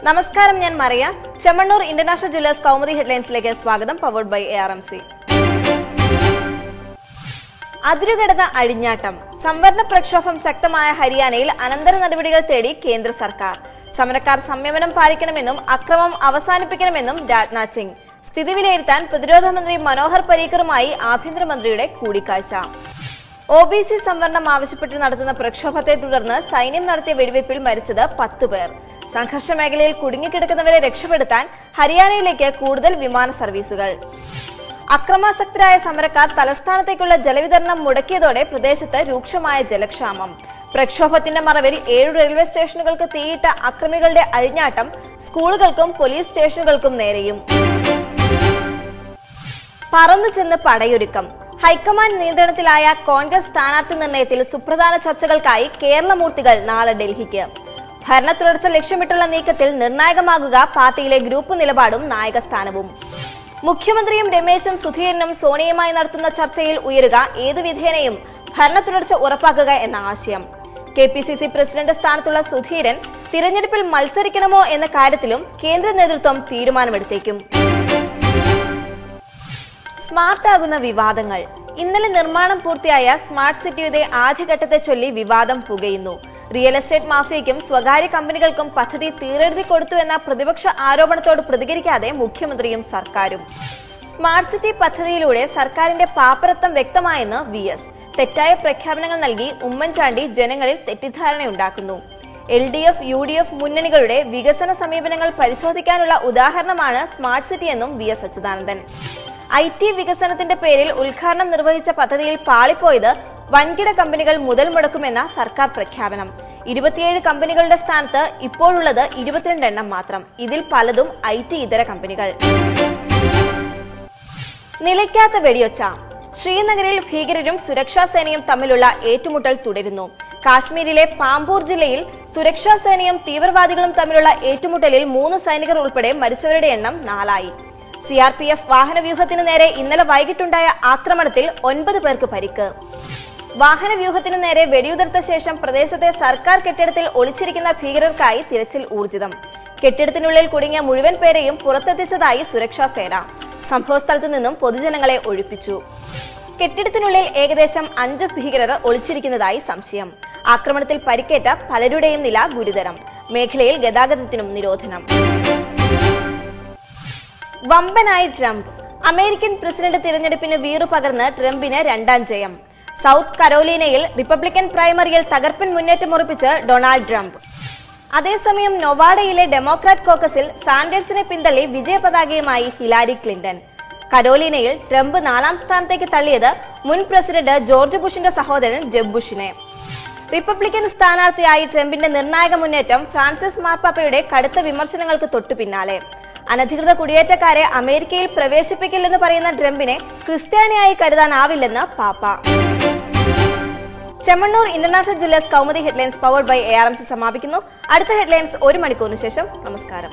നമസ്കാരം, ഞാൻ Mariya. Chemmanur international jewellers Kaumudi ഹെഡ്ലൈൻസിലേക്ക് സ്വാഗതം. Powered by ARMC. അതിരുകടന്ന അഴിഞ്ഞാട്ടം. സംവരണ പ്രക്ഷോഭം ശക്തമായ ഹരിയാനയിൽ അനന്തര നടപടികൾ തേടി കേന്ദ്ര സർക്കാർ. സമരക്കാർ സംയമനം പാലിക്കണമെന്നും അക്രമം അവസാനിപ്പിക്കണമെന്നും രാജ്നാഥ് സിംഗ്. സ്ഥിതി വിലയിരുത്താൻ പ്രതിരോധ മന്ത്രി മനോഹർ പരീക്കറുമായി ആഭ്യന്തരമന്ത്രിയുടെ കൂടിക്കാഴ്ച. OBC സംവരണം ആവശ്യപ്പെട്ട് നടത്തുന്ന പ്രക്ഷോഭത്തെ തുടർന്ന് സൈന്യം നടത്തിയ വെടിവയ്പിൽ മരിച്ചത് 10 പേർ. സംഘർഷ മേഖലയിൽ കുടുങ്ങിക്കിടക്കുന്നവരെ രക്ഷപ്പെടുത്താൻ ഹരിയാനയിലേക്ക് കൂടുതൽ വിമാന സർവീസുകൾ. അക്രമാസക്തരായ സമരക്കാർ തലസ്ഥാനത്തേക്കുള്ള ജലവിതരണം മുടക്കിയതോടെ പ്രദേശത്ത് രൂക്ഷമായ ജലക്ഷാമം. പ്രക്ഷോഭത്തിന്റെ മറവിൽ 7 റെയിൽവേ സ്റ്റേഷനുകൾക്ക് തീയിട്ട അക്രമികളുടെ അഴിഞ്ഞാട്ടം സ്കൂളുകൾക്കും പോലീസ് സ്റ്റേഷനുകൾക്കും നേരെയും. പറന്നു ചെന്ന് പടയൊരുക്കം. ഹൈക്കമാൻഡ് നിയന്ത്രണത്തിലായ കോൺഗ്രസ് സ്ഥാനാർത്ഥി നിർണയത്തിൽ സുപ്രധാന ചർച്ചകൾക്കായി കേരളമൂർത്തികൾ നാളെ ഡൽഹിക്ക്. ഭരണ തുടർച്ച ലക്ഷ്യമിട്ടുള്ള നീക്കത്തിൽ നിർണായകമാകുക പാർട്ടിയിലെ ഗ്രൂപ്പ് നിലപാടും നായകസ്ഥാനവും. മുഖ്യമന്ത്രിയും രമേശും സുധീരനും സോണിയയുമായി നടത്തുന്ന ചർച്ചയിൽ ഉയരുക ഏതു വിധേനയും ഭരണ തുടർച്ച ഉറപ്പാക്കുക എന്ന ആശയം. KPCC പ്രസിഡന്റ് സ്ഥാനത്തുള്ള സുധീരൻ തിരഞ്ഞെടുപ്പിൽ മത്സരിക്കണമോ എന്ന കാര്യത്തിലും കേന്ദ്ര നേതൃത്വം തീരുമാനമെടുത്തേക്കും. സ്മാർട്ടാകുന്ന വിവാദങ്ങൾ. ഇന്നലെ നിർമ്മാണം പൂർത്തിയായ സ്മാർട്ട് സിറ്റിയുടെ ആദ്യഘട്ടത്തെ ചൊല്ലി വിവാദം പുകയുന്നു. റിയൽ എസ്റ്റേറ്റ് മാഫിയയ്ക്കും സ്വകാര്യ കമ്പനികൾക്കും പദ്ധതി തീരെഴുതി കൊടുത്തു എന്ന പ്രതിപക്ഷ ആരോപണത്തോട് പ്രതികരിക്കാതെ മുഖ്യമന്ത്രിയും സർക്കാരും. സ്മാർട്ട് സിറ്റി പദ്ധതിയിലൂടെ സർക്കാരിന്റെ പാപ്പരത്വം വ്യക്തമായെന്ന് VS. തെറ്റായ പ്രഖ്യാപനങ്ങൾ നൽകി ഉമ്മൻചാണ്ടി ജനങ്ങളിൽ തെറ്റിദ്ധാരണയുണ്ടാക്കുന്നു. LDF UDF മുന്നണികളുടെ വികസന സമീപനങ്ങൾ പരിശോധിക്കാനുള്ള ഉദാഹരണമാണ് സ്മാർട്ട് സിറ്റി എന്നും VS അച്യുതാനന്ദൻ. IT വികസനത്തിന്റെ പേരിൽ ഉദ്ഘാടനം നിർവഹിച്ച പദ്ധതിയിൽ പാളിപ്പോയത് വൻകിട കമ്പനികൾ മുതൽ മുടക്കുമെന്ന സർക്കാർ പ്രഖ്യാപനം. 27 കമ്പനികളുടെ സ്ഥാനത്ത് ഇപ്പോഴുള്ളത് 22 എണ്ണം മാത്രം. ഇതിൽ പലതും IT ഇതര കമ്പനികൾ. നിലയ്ക്കാത്ത വെടിയൊച്ച. ശ്രീനഗറിൽ ഭീകരരും സുരക്ഷാ സേനയും തമ്മിലുള്ള ഏറ്റുമുട്ടൽ തുടരുന്നു. കാശ്മീരിലെ പാംപൂർ ജില്ലയിൽ സുരക്ഷാ സേനയും തീവ്രവാദികളും തമ്മിലുള്ള ഏറ്റുമുട്ടലിൽ 3 സൈനികർ ഉൾപ്പെടെ മരിച്ചവരുടെ എണ്ണം 4 ആയി. CRPF വാഹനവ്യൂഹത്തിനു നേരെ ഇന്നലെ വൈകിട്ടുണ്ടായ ആക്രമണത്തിൽ 9 പേർക്ക് പരിക്ക്. വാഹനവ്യൂഹത്തിനു നേരെ വെടിയുതിർത്ത ശേഷം പ്രദേശത്തെ സർക്കാർ കെട്ടിടത്തിൽ ഒളിച്ചിരിക്കുന്ന ഭീകരർക്കായി തിരച്ചിൽ ഊർജിതം. കെട്ടിടത്തിനുള്ളിൽ കുടുങ്ങിയ മുഴുവൻ പേരെയും പുറത്തെത്തിച്ചതായി സുരക്ഷാ സേന. സംഭവസ്ഥലത്തു നിന്നും പൊതുജനങ്ങളെ ഒഴിപ്പിച്ചു. കെട്ടിടത്തിനുള്ളിൽ ഏകദേശം 5 ഭീകരർ ഒളിച്ചിരിക്കുന്നതായി സംശയം. ആക്രമണത്തിൽ പരിക്കേറ്റ പലരുടെയും നില ഗുരുതരം. മേഖലയിൽ ഗതാഗതത്തിനും നിരോധനം. വമ്പനായി ട്രംപ്. അമേരിക്കൻ പ്രസിഡന്റ് തിരഞ്ഞെടുപ്പിന് വീറു പകർന്ന് ട്രംപിന് 2ാം ജയം. സൗത്ത് കരോലീനയിൽ റിപ്പബ്ലിക്കൻ പ്രൈമറിയിൽ തകർപ്പൻ മുന്നേറ്റമുറപ്പിച്ച് ഡൊണാൾഡ് ട്രംപ്. അതേസമയം നൊവാഡയിലെ ഡെമോക്രാറ്റ് കോക്കസിൽ സാൻഡേഴ്സിനെ പിന്തള്ളി വിജയപതാകയുമായി ഹിലാരി ക്ലിന്റൺ. കരോലീനയിൽ ട്രംപ് 4ാം സ്ഥാനത്തേക്ക് തള്ളിയത് മുൻ പ്രസിഡന്റ് ജോർജ് ബുഷിന്റെ സഹോദരൻ ജെബ് ബുഷിനെ. റിപ്പബ്ലിക്കൻ സ്ഥാനാർത്ഥിയായി ട്രംപിന്റെ നിർണായക മുന്നേറ്റം ഫ്രാൻസിസ് മാർപ്പാപ്പയുടെ കടുത്ത വിമർശനങ്ങൾക്ക് തൊട്ടു പിന്നാലെ. അനധികൃത കുടിയേറ്റക്കാരെ അമേരിക്കയിൽ പ്രവേശിപ്പിക്കില്ലെന്ന് പറയുന്ന ട്രംപിനെ ക്രിസ്ത്യാനിയായി കരുതാനാവില്ലെന്ന് പാപ്പ. Chemmanur international jewellers Kaumudi headlines powered by ARMC സമാപിക്കുന്നു. അടുത്ത ഹെഡ്ലൈൻസ് 1 മണിക്കൂറിന് ശേഷം. നമസ്കാരം.